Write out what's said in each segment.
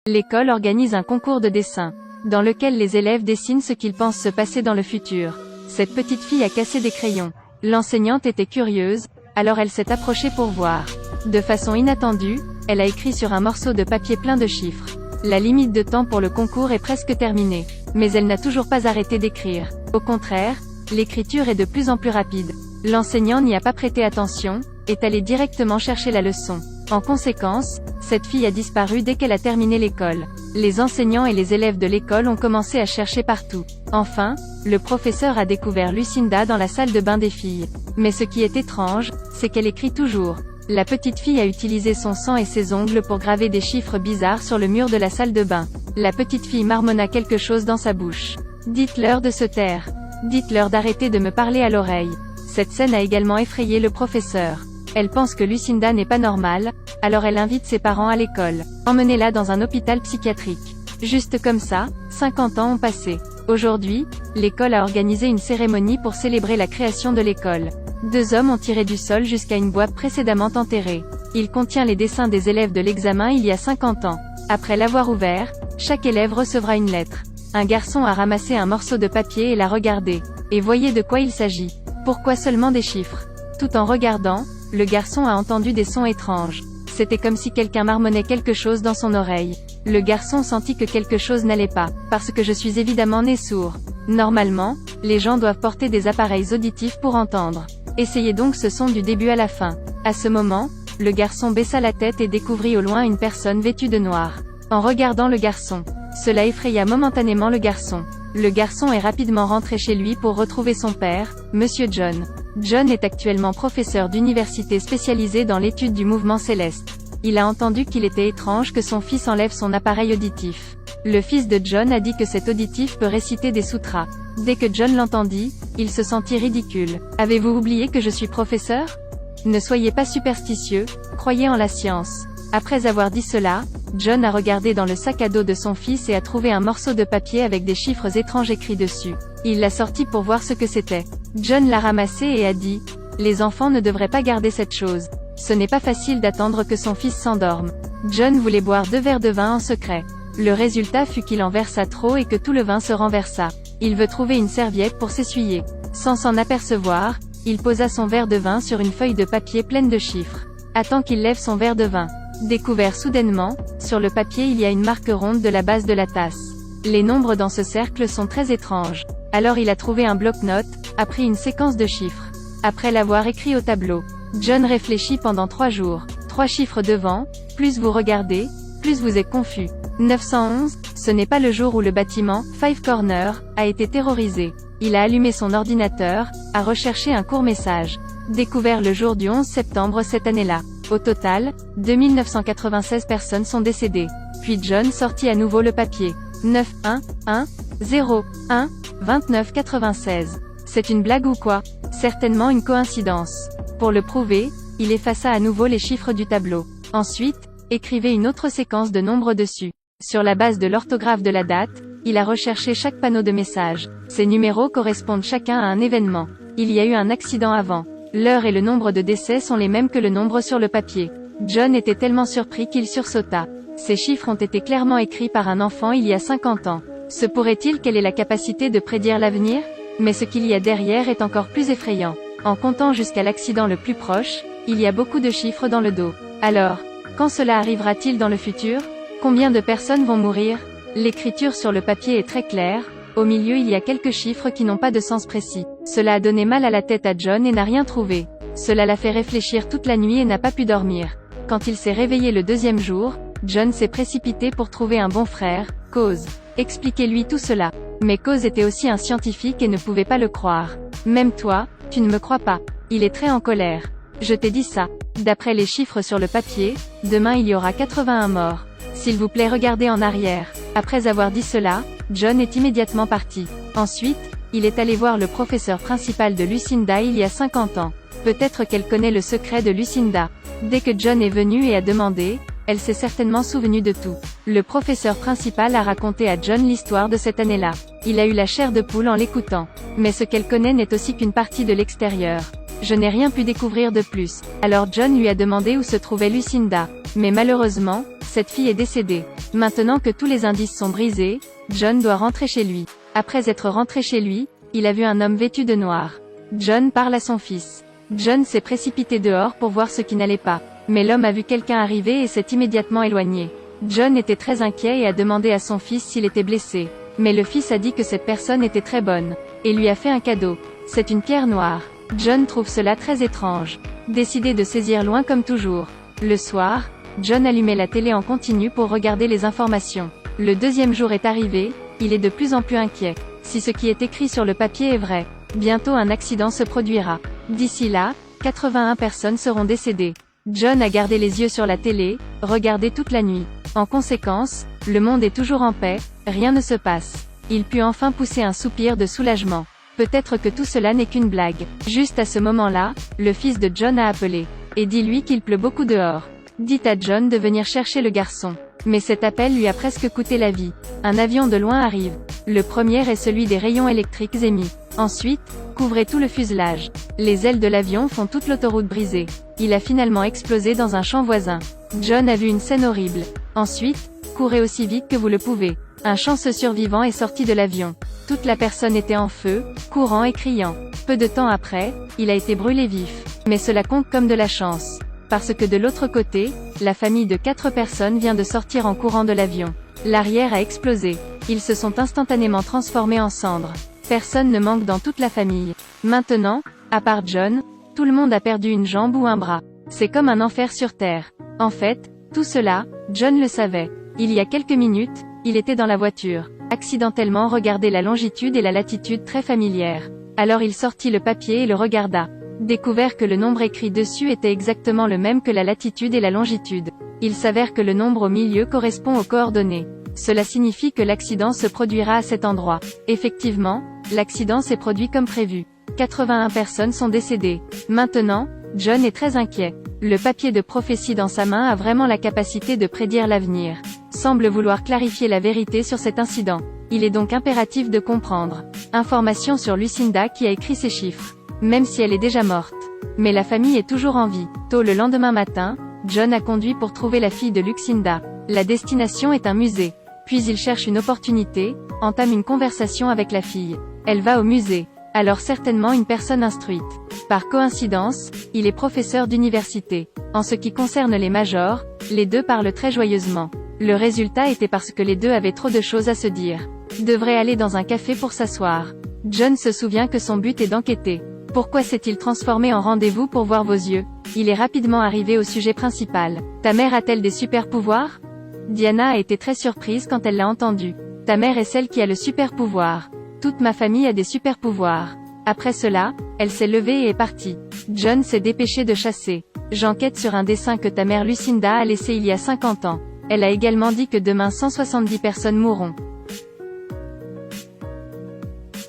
L'école organise un concours de dessin, dans lequel les élèves dessinent ce qu'ils pensent se passer dans le futur. Cette petite fille a cassé des crayons. L'enseignante était curieuse, alors elle s'est approchée pour voir. De façon inattendue, elle a écrit sur un morceau de papier plein de chiffres. La limite de temps pour le concours est presque terminée. Mais elle n'a toujours pas arrêté d'écrire. Au contraire, l'écriture est de plus en plus rapide. L'enseignant n'y a pas prêté attention, est allé directement chercher la leçon. En conséquence, cette fille a disparu dès qu'elle a terminé l'école. Les enseignants et les élèves de l'école ont commencé à chercher partout. Enfin, le professeur a découvert Lucinda dans la salle de bain des filles. Mais ce qui est étrange, c'est qu'elle écrit toujours. La petite fille a utilisé son sang et ses ongles pour graver des chiffres bizarres sur le mur de la salle de bain. La petite fille marmonna quelque chose dans sa bouche. Dites-leur de se taire. Dites-leur d'arrêter de me parler à l'oreille. Cette scène a également effrayé le professeur. Elle pense que Lucinda n'est pas normale, alors elle invite ses parents à l'école. Emmenez-la dans un hôpital psychiatrique. Juste comme ça, 50 ans ont passé. Aujourd'hui, l'école a organisé une cérémonie pour célébrer la création de l'école. 2 hommes ont tiré du sol jusqu'à une boîte précédemment enterrée. Il contient les dessins des élèves de l'examen il y a 50 ans. Après l'avoir ouvert, chaque élève recevra une lettre. Un garçon a ramassé un morceau de papier et l'a regardé. Et voyez de quoi il s'agit. Pourquoi seulement des chiffres? Tout en regardant, le garçon a entendu des sons étranges. C'était comme si quelqu'un marmonnait quelque chose dans son oreille. Le garçon sentit que quelque chose n'allait pas, parce que je suis évidemment né sourd. Normalement, les gens doivent porter des appareils auditifs pour entendre. Essayez donc ce son du début à la fin. À ce moment, le garçon baissa la tête et découvrit au loin une personne vêtue de noir. En regardant le garçon, cela effraya momentanément le garçon. Le garçon est rapidement rentré chez lui pour retrouver son père, Monsieur John. John est actuellement professeur d'université spécialisé dans l'étude du mouvement céleste. Il a entendu qu'il était étrange que son fils enlève son appareil auditif. Le fils de John a dit que cet auditif peut réciter des sutras. Dès que John l'entendit, il se sentit ridicule. « Avez-vous oublié que je suis professeur? Ne soyez pas superstitieux, croyez en la science. » Après avoir dit cela, John a regardé dans le sac à dos de son fils et a trouvé un morceau de papier avec des chiffres étranges écrits dessus. Il l'a sorti pour voir ce que c'était. John l'a ramassé et a dit « Les enfants ne devraient pas garder cette chose. Ce n'est pas facile d'attendre que son fils s'endorme. » John voulait boire 2 verres de vin en secret. Le résultat fut qu'il en versa trop et que tout le vin se renversa. Il veut trouver une serviette pour s'essuyer. Sans s'en apercevoir, il posa son verre de vin sur une feuille de papier pleine de chiffres. Attend qu'il lève son verre de vin. Découvert soudainement, sur le papier il y a une marque ronde de la base de la tasse. Les nombres dans ce cercle sont très étranges. Alors il a trouvé un bloc-notes, a pris une séquence de chiffres. Après l'avoir écrit au tableau, John réfléchit pendant 3 jours. 3 chiffres devant, plus vous regardez, plus vous êtes confus. 911, ce n'est pas le jour où le bâtiment, Five Corners, a été terrorisé. Il a allumé son ordinateur, a recherché un court message. Découvert le jour du 11 septembre cette année-là. Au total, 2996 personnes sont décédées. Puis John sortit à nouveau le papier. 911012996. C'est une blague ou quoi? Certainement une coïncidence. Pour le prouver, il effaça à nouveau les chiffres du tableau. Ensuite, écrivez une autre séquence de nombres dessus. Sur la base de l'orthographe de la date, il a recherché chaque panneau de message. Ces numéros correspondent chacun à un événement. Il y a eu un accident avant. L'heure et le nombre de décès sont les mêmes que le nombre sur le papier. John était tellement surpris qu'il sursauta. Ces chiffres ont été clairement écrits par un enfant il y a 50 ans. Se pourrait-il qu'elle ait la capacité de prédire l'avenir? Mais ce qu'il y a derrière est encore plus effrayant. En comptant jusqu'à l'accident le plus proche, il y a beaucoup de chiffres dans le dos. Alors, quand cela arrivera-t-il dans le futur? Combien de personnes vont mourir? L'écriture sur le papier est très claire. Au milieu il y a quelques chiffres qui n'ont pas de sens précis. Cela a donné mal à la tête à John et n'a rien trouvé. Cela l'a fait réfléchir toute la nuit et n'a pas pu dormir. Quand il s'est réveillé le 2e jour, John s'est précipité pour trouver un bon frère, Cause. Expliquez-lui tout cela. Mais Cause était aussi un scientifique et ne pouvait pas le croire. Même toi, tu ne me crois pas. Il est très en colère. Je t'ai dit ça. D'après les chiffres sur le papier, demain il y aura 81 morts. S'il vous plaît regardez en arrière. Après avoir dit cela, John est immédiatement parti. Ensuite, il est allé voir le professeur principal de Lucinda il y a 50 ans. Peut-être qu'elle connaît le secret de Lucinda. Dès que John est venu et a demandé, elle s'est certainement souvenue de tout. Le professeur principal a raconté à John l'histoire de cette année-là. Il a eu la chair de poule en l'écoutant. Mais ce qu'elle connaît n'est aussi qu'une partie de l'extérieur. Je n'ai rien pu découvrir de plus. Alors John lui a demandé où se trouvait Lucinda. Mais malheureusement, cette fille est décédée. Maintenant que tous les indices sont brisés, John doit rentrer chez lui. Après être rentré chez lui, il a vu un homme vêtu de noir. John parle à son fils. John s'est précipité dehors pour voir ce qui n'allait pas. Mais l'homme a vu quelqu'un arriver et s'est immédiatement éloigné. John était très inquiet et a demandé à son fils s'il était blessé. Mais le fils a dit que cette personne était très bonne, et lui a fait un cadeau. C'est une pierre noire. John trouve cela très étrange. Décidé de saisir loin comme toujours. Le soir, John allumait la télé en continu pour regarder les informations. Le deuxième jour est arrivé, il est de plus en plus inquiet. Si ce qui est écrit sur le papier est vrai, bientôt un accident se produira. D'ici là, 81 personnes seront décédées. John a gardé les yeux sur la télé, regardé toute la nuit. En conséquence, le monde est toujours en paix, rien ne se passe. Il put enfin pousser un soupir de soulagement. Peut-être que tout cela n'est qu'une blague. Juste à ce moment-là, le fils de John a appelé. Et dis-lui qu'il pleut beaucoup dehors. Dit à John de venir chercher le garçon. Mais cet appel lui a presque coûté la vie. Un avion de loin arrive. Le premier est celui des rayons électriques émis. Ensuite, couvrez tout le fuselage. Les ailes de l'avion font toute l'autoroute brisée. Il a finalement explosé dans un champ voisin. John a vu une scène horrible. Ensuite, courez aussi vite que vous le pouvez. Un chanceux survivant est sorti de l'avion. Toute la personne était en feu, courant et criant. Peu de temps après, il a été brûlé vif. Mais cela compte comme de la chance. Parce que de l'autre côté, la famille de 4 personnes vient de sortir en courant de l'avion. L'arrière a explosé. Ils se sont instantanément transformés en cendres. Personne ne manque dans toute la famille. Maintenant, à part John, tout le monde a perdu une jambe ou un bras. C'est comme un enfer sur Terre. En fait, tout cela, John le savait. Il y a quelques minutes, il était dans la voiture. Accidentellement regardait la longitude et la latitude très familières. Alors il sortit le papier et le regarda. Découvert que le nombre écrit dessus était exactement le même que la latitude et la longitude. Il s'avère que le nombre au milieu correspond aux coordonnées. Cela signifie que l'accident se produira à cet endroit. Effectivement, l'accident s'est produit comme prévu. 81 personnes sont décédées. Maintenant, John est très inquiet. Le papier de prophétie dans sa main a vraiment la capacité de prédire l'avenir. Semble vouloir clarifier la vérité sur cet incident. Il est donc impératif de comprendre. Information sur Lucinda qui a écrit ces chiffres. Même si elle est déjà morte. Mais la famille est toujours en vie. Tôt le lendemain matin, John a conduit pour trouver la fille de Lucinda. La destination est un musée. Puis il cherche une opportunité, entame une conversation avec la fille. Elle va au musée. Alors certainement une personne instruite. Par coïncidence, il est professeur d'université. En ce qui concerne les majors, les deux parlent très joyeusement. Le résultat était parce que les deux avaient trop de choses à se dire. Devrait aller dans un café pour s'asseoir. John se souvient que son but est d'enquêter. Pourquoi s'est-il transformé en rendez-vous pour voir vos yeux? Il est rapidement arrivé au sujet principal. Ta mère a-t-elle des super pouvoirs? Diana a été très surprise quand elle l'a entendu. Ta mère est celle qui a le super pouvoir. Toute ma famille a des super pouvoirs. Après cela, elle s'est levée et est partie. John s'est dépêché de chasser. J'enquête sur un dessin que ta mère Lucinda a laissé il y a 50 ans. Elle a également dit que demain 170 personnes mourront.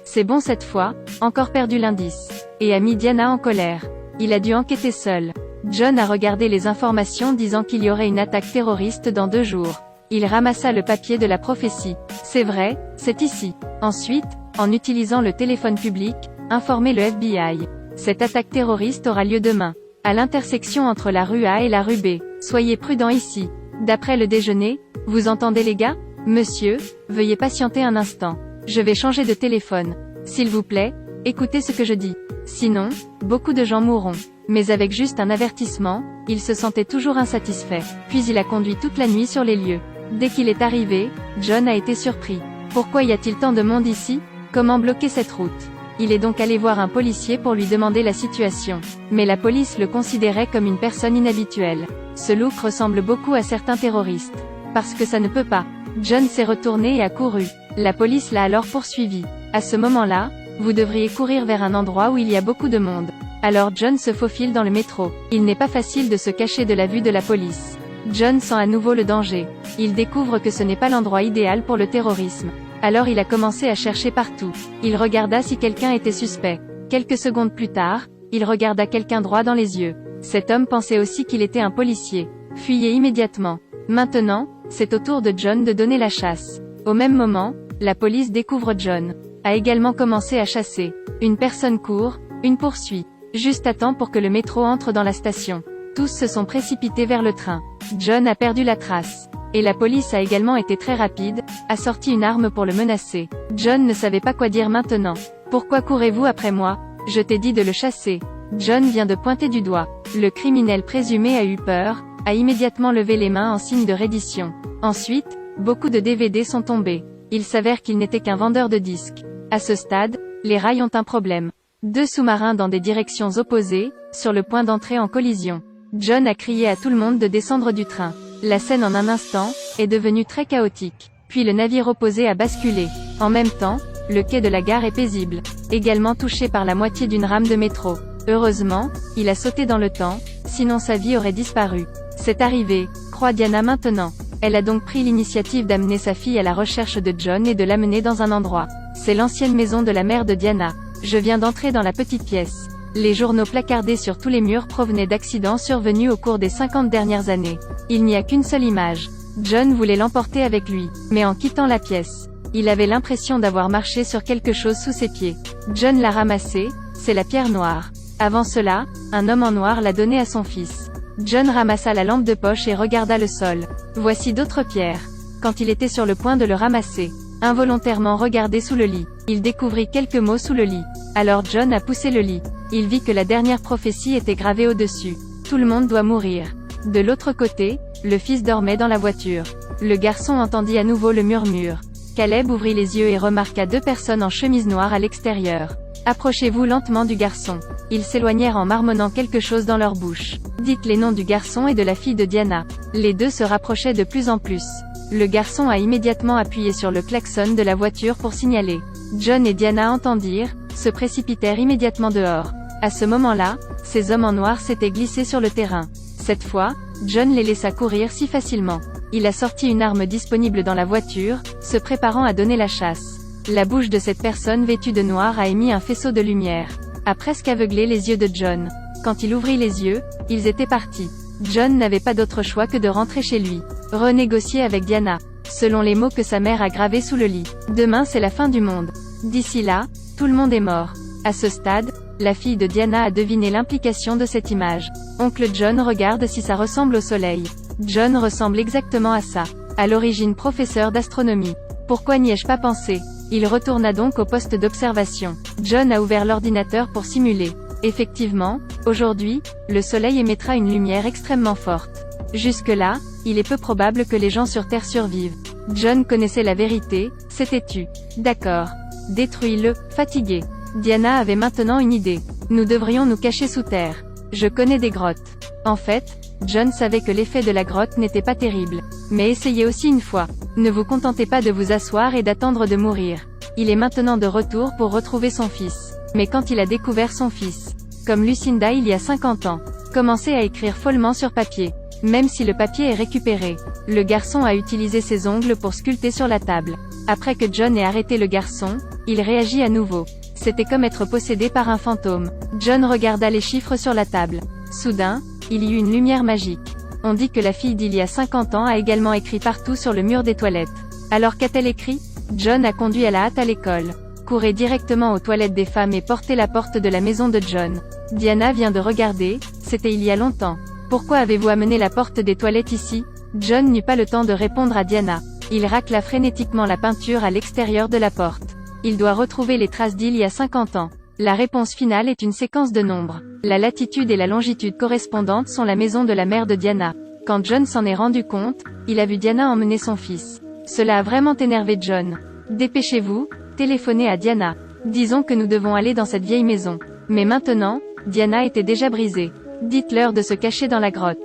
C'est bon cette fois, encore perdu l'indice. Et a mis Diana en colère. Il a dû enquêter seul. John a regardé les informations disant qu'il y aurait une attaque terroriste dans 2 jours. Il ramassa le papier de la prophétie. C'est vrai, c'est ici. Ensuite, en utilisant le téléphone public, informer le FBI. Cette attaque terroriste aura lieu demain, à l'intersection entre la rue A et la rue B. Soyez prudents ici. D'après le déjeuner, vous entendez les gars? Monsieur, veuillez patienter un instant. Je vais changer de téléphone. S'il vous plaît, écoutez ce que je dis. Sinon, beaucoup de gens mourront. Mais avec juste un avertissement, il se sentait toujours insatisfait. Puis il a conduit toute la nuit sur les lieux. Dès qu'il est arrivé, John a été surpris. Pourquoi y a-t-il tant de monde ici? Comment bloquer cette route? Il est donc allé voir un policier pour lui demander la situation. Mais la police le considérait comme une personne inhabituelle. Ce look ressemble beaucoup à certains terroristes. Parce que ça ne peut pas. John s'est retourné et a couru. La police l'a alors poursuivi. À ce moment-là, vous devriez courir vers un endroit où il y a beaucoup de monde. Alors John se faufile dans le métro. Il n'est pas facile de se cacher de la vue de la police. John sent à nouveau le danger. Il découvre que ce n'est pas l'endroit idéal pour le terrorisme. Alors il a commencé à chercher partout. Il regarda si quelqu'un était suspect. Quelques secondes plus tard, il regarda quelqu'un droit dans les yeux. Cet homme pensait aussi qu'il était un policier. Fuyez immédiatement. Maintenant, c'est au tour de John de donner la chasse. Au même moment, la police découvre John. A également commencé à chasser. Une personne court, une poursuit. Juste à temps pour que le métro entre dans la station. Tous se sont précipités vers le train. John a perdu la trace. Et la police a également été très rapide, a sorti une arme pour le menacer. John ne savait pas quoi dire maintenant. Pourquoi courez-vous après moi? Je t'ai dit de le chasser. John vient de pointer du doigt. Le criminel présumé a eu peur, a immédiatement levé les mains en signe de reddition. Ensuite, beaucoup de DVD sont tombés. Il s'avère qu'il n'était qu'un vendeur de disques. À ce stade, les rails ont un problème. 2 sous-marins dans des directions opposées, sur le point d'entrer en collision. John a crié à tout le monde de descendre du train. La scène en un instant, est devenue très chaotique. Puis le navire opposé a basculé. En même temps, le quai de la gare est paisible. Également touché par la moitié d'une rame de métro. Heureusement, il a sauté dans le temps, sinon sa vie aurait disparu. C'est arrivé, croit Diana maintenant. Elle a donc pris l'initiative d'amener sa fille à la recherche de John et de l'amener dans un endroit. C'est l'ancienne maison de la mère de Diana. Je viens d'entrer dans la petite pièce. Les journaux placardés sur tous les murs provenaient d'accidents survenus au cours des 50 dernières années. Il n'y a qu'une seule image. John voulait l'emporter avec lui. Mais en quittant la pièce, il avait l'impression d'avoir marché sur quelque chose sous ses pieds. John l'a ramassé, c'est la pierre noire. Avant cela, un homme en noir l'a donnée à son fils. John ramassa la lampe de poche et regarda le sol. Voici d'autres pierres. Quand il était sur le point de le ramasser, involontairement regardé sous le lit, il découvrit quelques mots sous le lit. Alors John a poussé le lit. Il vit que la dernière prophétie était gravée au-dessus. Tout le monde doit mourir. De l'autre côté, le fils dormait dans la voiture. Le garçon entendit à nouveau le murmure. Caleb ouvrit les yeux et remarqua 2 personnes en chemise noire à l'extérieur. Approchez-vous lentement du garçon. Ils s'éloignèrent en marmonnant quelque chose dans leur bouche. Dites les noms du garçon et de la fille de Diana. Les 2 se rapprochaient de plus en plus. Le garçon a immédiatement appuyé sur le klaxon de la voiture pour signaler. John et Diana entendirent, se précipitèrent immédiatement dehors. À ce moment-là, ces hommes en noir s'étaient glissés sur le terrain. Cette fois, John les laissa courir si facilement. Il a sorti une arme disponible dans la voiture, se préparant à donner la chasse. La bouche de cette personne vêtue de noir a émis un faisceau de lumière. A presque aveuglé les yeux de John. Quand il ouvrit les yeux, ils étaient partis. John n'avait pas d'autre choix que de rentrer chez lui. Renégocier avec Diana. Selon les mots que sa mère a gravés sous le lit. Demain c'est la fin du monde. D'ici là, tout le monde est mort. À ce stade, la fille de Diana a deviné l'implication de cette image. Oncle John regarde si ça ressemble au soleil. John ressemble exactement à ça. À l'origine professeur d'astronomie. Pourquoi n'y ai-je pas pensé? Il retourna donc au poste d'observation. John a ouvert l'ordinateur pour simuler. Effectivement, aujourd'hui, le soleil émettra une lumière extrêmement forte. Jusque-là, il est peu probable que les gens sur Terre survivent. John connaissait la vérité, c'était tu. D'accord. Détruis-le, fatigué. Diana avait maintenant une idée. Nous devrions nous cacher sous terre. Je connais des grottes. En fait, John savait que l'effet de la grotte n'était pas terrible. Mais essayez aussi une fois. Ne vous contentez pas de vous asseoir et d'attendre de mourir. Il est maintenant de retour pour retrouver son fils. Mais quand il a découvert son fils, comme Lucinda il y a 50 ans, commençait à écrire follement sur papier. Même si le papier est récupéré, le garçon a utilisé ses ongles pour sculpter sur la table. Après que John ait arrêté le garçon, il réagit à nouveau. C'était comme être possédé par un fantôme. John regarda les chiffres sur la table. Soudain, il y eut une lumière magique. On dit que la fille d'il y a 50 ans a également écrit partout sur le mur des toilettes. Alors qu'a-t-elle écrit? John a conduit à la hâte à l'école. Courez directement aux toilettes des femmes et portez la porte de la maison de John. Diana vient de regarder, c'était il y a longtemps. Pourquoi avez-vous amené la porte des toilettes ici? John n'eut pas le temps de répondre à Diana. Il racla frénétiquement la peinture à l'extérieur de la porte. Il doit retrouver les traces d'il y a 50 ans. La réponse finale est une séquence de nombres. La latitude et la longitude correspondantes sont la maison de la mère de Diana. Quand John s'en est rendu compte, il a vu Diana emmener son fils. Cela a vraiment énervé John. Dépêchez-vous, téléphonez à Diana. Disons que nous devons aller dans cette vieille maison. Mais maintenant, Diana était déjà brisée. Dites-leur de se cacher dans la grotte.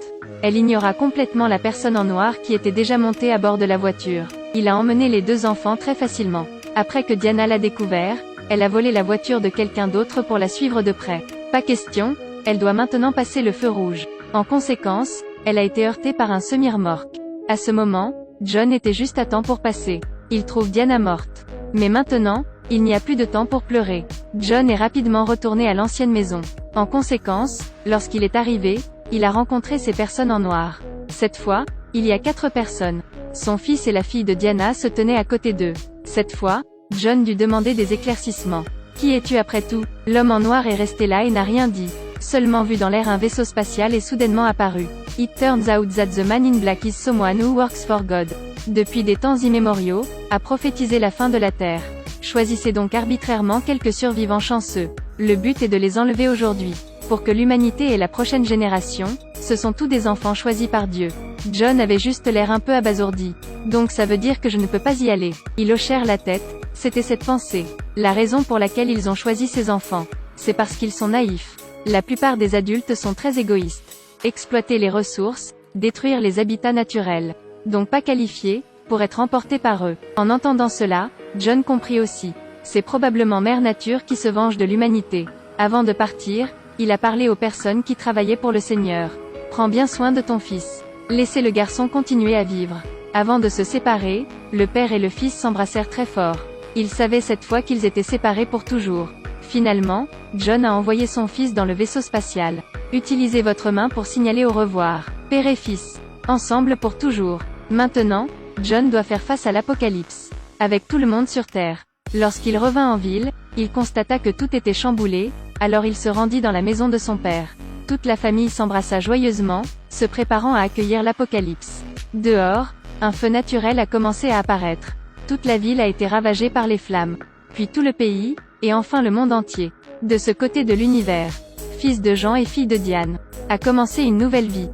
Elle ignora complètement la personne en noir qui était déjà montée à bord de la voiture. Il a emmené les 2 enfants très facilement. Après que Diana l'a découvert, elle a volé la voiture de quelqu'un d'autre pour la suivre de près. Pas question, elle doit maintenant passer le feu rouge. En conséquence, elle a été heurtée par un semi-remorque. À ce moment, John était juste à temps pour passer. Il trouve Diana morte. Mais maintenant, il n'y a plus de temps pour pleurer. John est rapidement retourné à l'ancienne maison. En conséquence, lorsqu'il est arrivé, il a rencontré ces personnes en noir. Cette fois, il y a 4 personnes. Son fils et la fille de Diana se tenaient à côté d'eux. Cette fois, John dut demander des éclaircissements. Qui es-tu après tout? L'homme en noir est resté là et n'a rien dit. Seulement vu dans l'air, un vaisseau spatial est soudainement apparu. It turns out that the man in black is someone who works for God. Depuis des temps immémoriaux, a prophétisé la fin de la Terre. Choisissez donc arbitrairement quelques survivants chanceux. Le but est de les enlever aujourd'hui. Pour que l'humanité ait la prochaine génération, ce sont tous des enfants choisis par Dieu. John avait juste l'air un peu abasourdi. Donc ça veut dire que je ne peux pas y aller. Ils hochèrent la tête, c'était cette pensée. La raison pour laquelle ils ont choisi ces enfants. C'est parce qu'ils sont naïfs. La plupart des adultes sont très égoïstes. Exploiter les ressources, détruire les habitats naturels. Donc pas qualifiés, pour être emportés par eux. En entendant cela, John comprit aussi. C'est probablement Mère Nature qui se venge de l'humanité. Avant de partir, il a parlé aux personnes qui travaillaient pour le Seigneur. Prends bien soin de ton fils. Laissez le garçon continuer à vivre. Avant de se séparer, le père et le fils s'embrassèrent très fort. Ils savaient cette fois qu'ils étaient séparés pour toujours. Finalement, John a envoyé son fils dans le vaisseau spatial. Utilisez votre main pour signaler au revoir. Père et fils. Ensemble pour toujours. Maintenant, John doit faire face à l'apocalypse. Avec tout le monde sur Terre. Lorsqu'il revint en ville, il constata que tout était chamboulé, alors il se rendit dans la maison de son père. Toute la famille s'embrassa joyeusement, se préparant à accueillir l'apocalypse. Dehors, un feu naturel a commencé à apparaître. Toute la ville a été ravagée par les flammes. Puis tout le pays, et enfin le monde entier. De ce côté de l'univers, fils de Jean et fille de Diane, a commencé une nouvelle vie.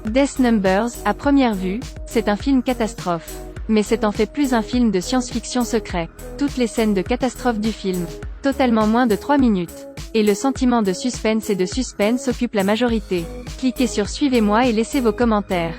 Death Numbers, à première vue, c'est un film catastrophe. Mais c'est en fait plus un film de science-fiction secret. Toutes les scènes de catastrophe du film, totalement moins de 3 minutes. Et le sentiment de suspense et de suspense occupe la majorité. Cliquez sur Suivez-moi et laissez vos commentaires.